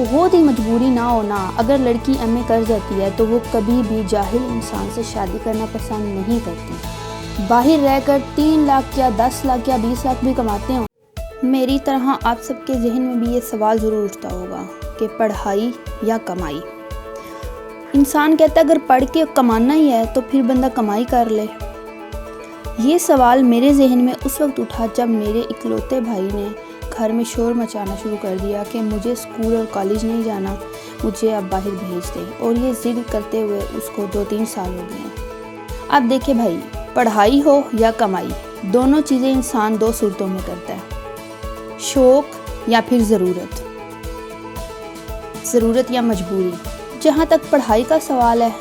बहुत ही मजबूरी ना होना, अगर लड़की एमए कर जाती है तो वो कभी भी जाहिल इंसान से शादी करना पसंद नहीं करती। बाहर रहकर 3 लाख या 10 लाख या 20 लाख भी कमाते हो। मेरी तरह आप सबके जहन में भी ये सवाल ज़रूर उठता होगा कि पढ़ाई या कमाई। इंसान कहता है अगर पढ़ के कमाना ही है तो फिर बंदा कमाई कर ले। ये सवाल मेरे जहन में उस वक्त उठा जब मेरे इकलौते भाई ने घर में शोर मचाना शुरू कर दिया कि मुझे स्कूल और कॉलेज नहीं जाना, मुझे अब बाहर भेज दें। और ये ज़िद करते हुए उसको 2-3 साल हो गए हैं। अब देखे भाई, पढ़ाई हो या कमाई, दोनों चीज़ें इंसान 2 सूरतों में करता है, शौक़ या फिर ज़रूरत या मजबूरी। जहाँ तक पढ़ाई का सवाल है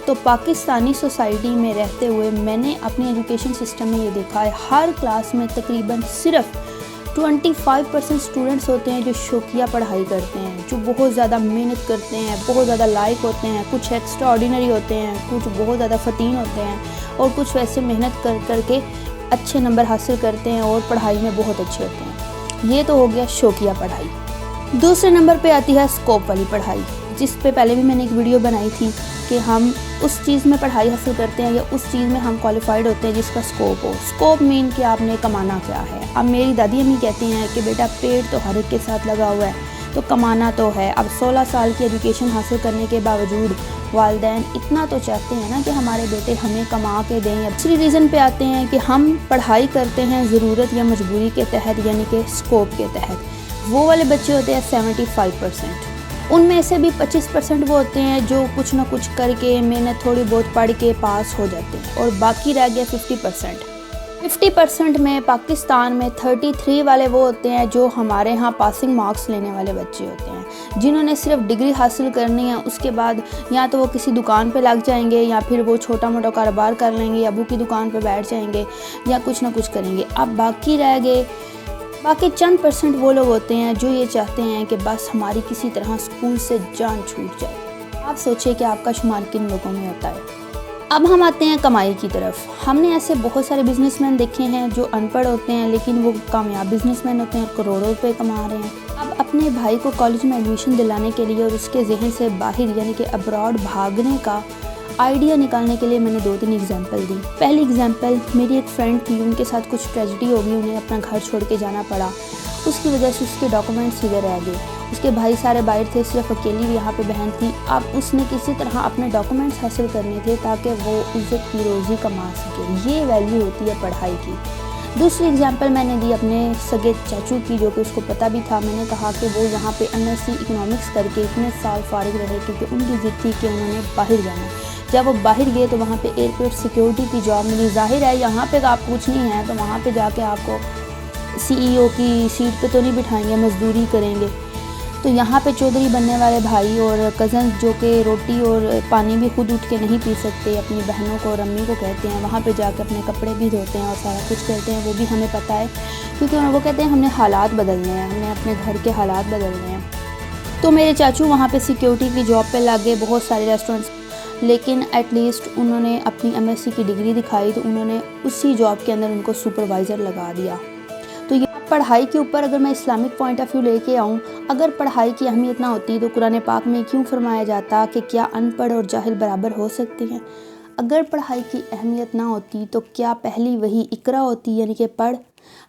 तो पाकिस्तानी सोसाइटी में रहते हुए मैंने अपनी एजुकेशन सिस्टम में ये देखा है, हर क्लास में तकरीबन सिर्फ 25% स्टूडेंट्स होते हैं जो शौकिया पढ़ाई करते हैं, जो बहुत ज़्यादा मेहनत करते हैं, बहुत ज़्यादा लायक होते हैं। कुछ एक्स्ट्रा ऑर्डिनरी होते हैं, कुछ बहुत ज़्यादा फतीन होते हैं और कुछ वैसे मेहनत कर के अच्छे नंबर हासिल करते हैं और पढ़ाई में बहुत अच्छे होते हैं। ये तो हो गया शौकिया पढ़ाई। दूसरे नंबर पे आती है स्कोप वाली पढ़ाई, जिस पे पहले भी मैंने एक वीडियो बनाई थी कि हम उस चीज़ में पढ़ाई हासिल करते हैं या उस चीज़ में हम क्वालिफाइड होते हैं जिसका स्कोप हो। स्कोप मीन कि आपने कमाना क्या है। अब मेरी दादी अम्मी कहती हैं कि बेटा पेट तो हर एक के साथ लगा हुआ है, तो कमाना तो है। अब 16 साल की एजुकेशन हासिल करने के बावजूद वालिदैन इतना तो चाहते हैं ना कि हमारे बेटे हमें कमा के दें। दूसरी रीज़न पे आते हैं कि हम पढ़ाई करते हैं ज़रूरत या मजबूरी के तहत, यानी कि स्कोप के तहत। वो वाले बच्चे होते हैं 75%। उनमें से भी 25% वो होते हैं जो कुछ ना कुछ करके मेहनत थोड़ी बहुत पढ़ के पास हो जाते हैं, और बाकी रह गया 50%। 50% में पाकिस्तान में 33 वाले वो होते हैं जो हमारे यहाँ पासिंग मार्क्स लेने वाले बच्चे होते हैं, जिन्होंने सिर्फ डिग्री हासिल करनी है। उसके बाद या तो वो किसी दुकान पे लग जाएंगे या फिर वो छोटा मोटा कारोबार कर लेंगे, अबू की दुकान पे बैठ जाएंगे या कुछ ना कुछ करेंगे। अब बाकी चंद % वो लोग होते हैं जो ये चाहते हैं कि बस हमारी किसी तरह स्कूल से जान छूट जाए। आप सोचिए कि आपका शुमार किन लोगों में होता है। अब हम आते हैं कमाई की तरफ। हमने ऐसे बहुत सारे बिजनेसमैन देखे हैं जो अनपढ़ होते हैं लेकिन वो कामयाब बिजनेसमैन होते हैं, करोड़ों रुपए कमा रहे हैं। अब अपने भाई को कॉलेज में एडमिशन दिलाने के लिए और उसके जहन से बाहर यानी कि अब्रॉड भागने का आइडिया निकालने के लिए मैंने 2-3 एग्जांपल दी। पहली एग्जांपल, मेरी एक फ्रेंड थी, उनके साथ कुछ ट्रेजेडी हो गई, उन्हें अपना घर छोड़ के जाना पड़ा। उसकी वजह से उसके डॉक्यूमेंट्स इधर रह गए। उसके भाई सारे बाहर थे, सिर्फ अकेली यहाँ पे बहन थी। अब उसने किसी तरह अपने डॉक्यूमेंट्स हासिल करने थे ताकि वो इज़्ज़त की रोज़ी कमा सके। ये वैल्यू होती है पढ़ाई की। दूसरी एग्जांपल मैंने दी अपने सगे चाचू की, जो कि उसको पता भी था। मैंने कहा कि वो यहाँ पे MSc इकोनॉमिक्स करके इतने साल फारिग रहे क्योंकि उनकी ज़िद थी कि उन्होंने बाहर जाना। जब वो बाहर गए तो वहाँ पे एयरपोर्ट सिक्योरिटी की जॉब मिली। जाहिर है यहाँ पे आप कुछ नहीं है तो वहाँ पे जाके आपको CEO की सीट पे तो नहीं बिठाएंगे, मजदूरी करेंगे। तो यहाँ पे चौधरी बनने वाले भाई और कज़न जो कि रोटी और पानी भी खुद उठ के नहीं पी सकते, अपनी बहनों को और अम्मी को कहते हैं, वहाँ पे जाके अपने कपड़े भी धोते हैं और सारा कुछ करते हैं। वो भी हमें पता है क्योंकि वो कहते हैं हमने हालात बदलने हैं, हमने अपने घर के हालात बदलने हैं। तो मेरे चाचू वहाँ पे सिक्योरिटी की जॉब पे लग गए, बहुत सारे रेस्टोरेंट्स, लेकिन एटलीस्ट उन्होंने अपनी MSc की डिग्री दिखाई तो उन्होंने उसी जॉब के अंदर उनको सुपरवाइज़र लगा दिया। तो ये पढ़ाई के ऊपर अगर मैं इस्लामिक पॉइंट ऑफ व्यू लेके आऊँ, अगर पढ़ाई की अहमियत ना होती तो कुरान पाक में क्यों फरमाया जाता कि क्या अनपढ़ और जाहिल बराबर हो सकते हैं। अगर पढ़ाई की अहमियत ना होती तो क्या पहली वही इकरा होती, यानी कि पढ़।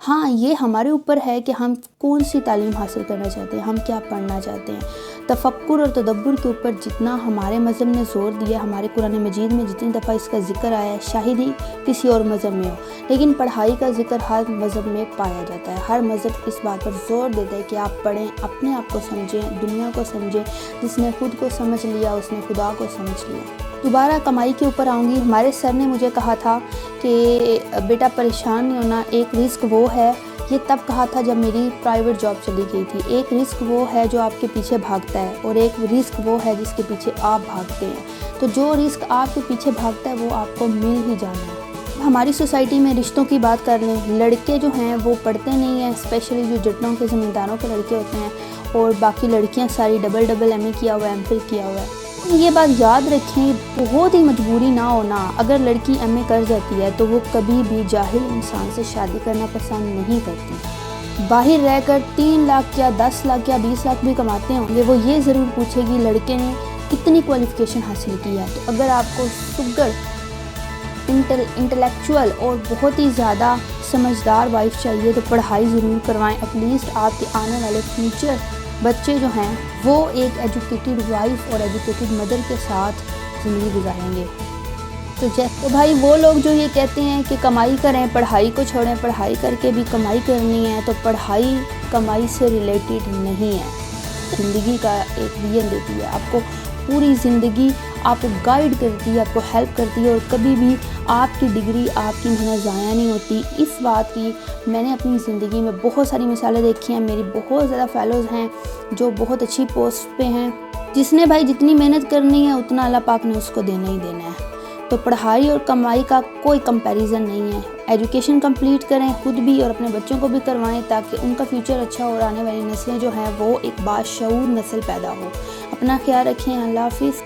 हाँ, ये हमारे ऊपर है कि हम कौन सी तालीम हासिल करना चाहते हैं, हम क्या पढ़ना चाहते हैं। तफक्कुर और तदब्बुर के ऊपर जितना हमारे मज़हब ने ज़ोर दिया, हमारे कुरान मजीद में जितनी दफ़ा इसका ज़िक्र आया है, शायद ही किसी और मज़हब में हो, लेकिन पढ़ाई का ज़िक्र हर मज़हब में पाया जाता है। हर मज़हब इस बात पर ज़ोर देता है कि आप पढ़ें, अपने आप को समझें, दुनिया को समझें। जिसने खुद को समझ लिया उसने खुदा को समझ लिया। दोबारा कमाई के ऊपर आऊँगी। हमारे सर ने मुझे कहा था कि बेटा परेशान नहीं होना, एक रिस्क वो है, ये तब कहा था जब मेरी प्राइवेट जॉब चली गई थी। एक रिस्क वो है जो आपके पीछे भागता है और एक रिस्क वो है जिसके पीछे आप भागते हैं। तो जो रिस्क आपके पीछे भागता है वो आपको मिल ही जाना है। हमारी सोसाइटी में रिश्तों की बात कर लें, लड़के जो हैं वो पढ़ते नहीं हैं, स्पेशली जो जटों के ज़मींदारों के लड़के होते हैं, और बाकी लड़कियां सारी डबल MA किया हुआ है, MPhil किया हुआ है। ये बात याद रखें, बहुत ही मजबूरी ना होना, अगर लड़की MA कर जाती है तो वो कभी भी जाहिल इंसान से शादी करना पसंद नहीं करती। باہر رہ کر 3 لاکھ یا 10 لاکھ یا 20 لاکھ بھی کماتے ہوں گے، وہ یہ ضرور پوچھے گی لڑکے نے کتنی کوالیفیکیشن حاصل کی ہے۔ تو اگر آپ کو سگر انٹلیکچوئل اور بہت ہی زیادہ سمجھدار وائف چاہیے تو پڑھائی ضرور کروائیں، ایٹ لیسٹ آپ کے آنے والے فیوچر بچے جو ہیں وہ ایک ایجوکیٹڈ وائف اور ایجوکیٹڈ مدر کے ساتھ زندگی گزاریں گے۔ تو بھائی وہ لوگ جو یہ کہتے ہیں کہ کمائی کریں پڑھائی کو چھوڑیں، پڑھائی کر کے بھی کمائی کرنی ہے، تو پڑھائی کمائی سے ریلیٹڈ نہیں ہے، زندگی کا ایک ویژن دیتی ہے آپ کو، پوری زندگی آپ کو گائیڈ کرتی ہے، آپ کو ہیلپ کرتی ہے، اور کبھی بھی آپ کی ڈگری آپ کی محنت ضائع نہیں ہوتی۔ اس بات کی میں نے اپنی زندگی میں بہت ساری مثالیں دیکھی ہیں، میری بہت زیادہ فیلوز ہیں جو بہت اچھی پوسٹ پہ ہیں، جس نے بھائی جتنی محنت کرنی ہے اتنا اللہ پاک نے اس کو دینا ہی دینا ہے۔ تو پڑھائی اور کمائی کا کوئی کمپیریزن نہیں ہے، ایجوکیشن کمپلیٹ کریں خود بھی اور اپنے بچوں کو بھی کروائیں تاکہ ان کا فیوچر اچھا ہو اور آنے والی نسلیں جو ہیں وہ ایک باشعور نسل پیدا ہو۔ اپنا خیال رکھیں، اللہ حافظ۔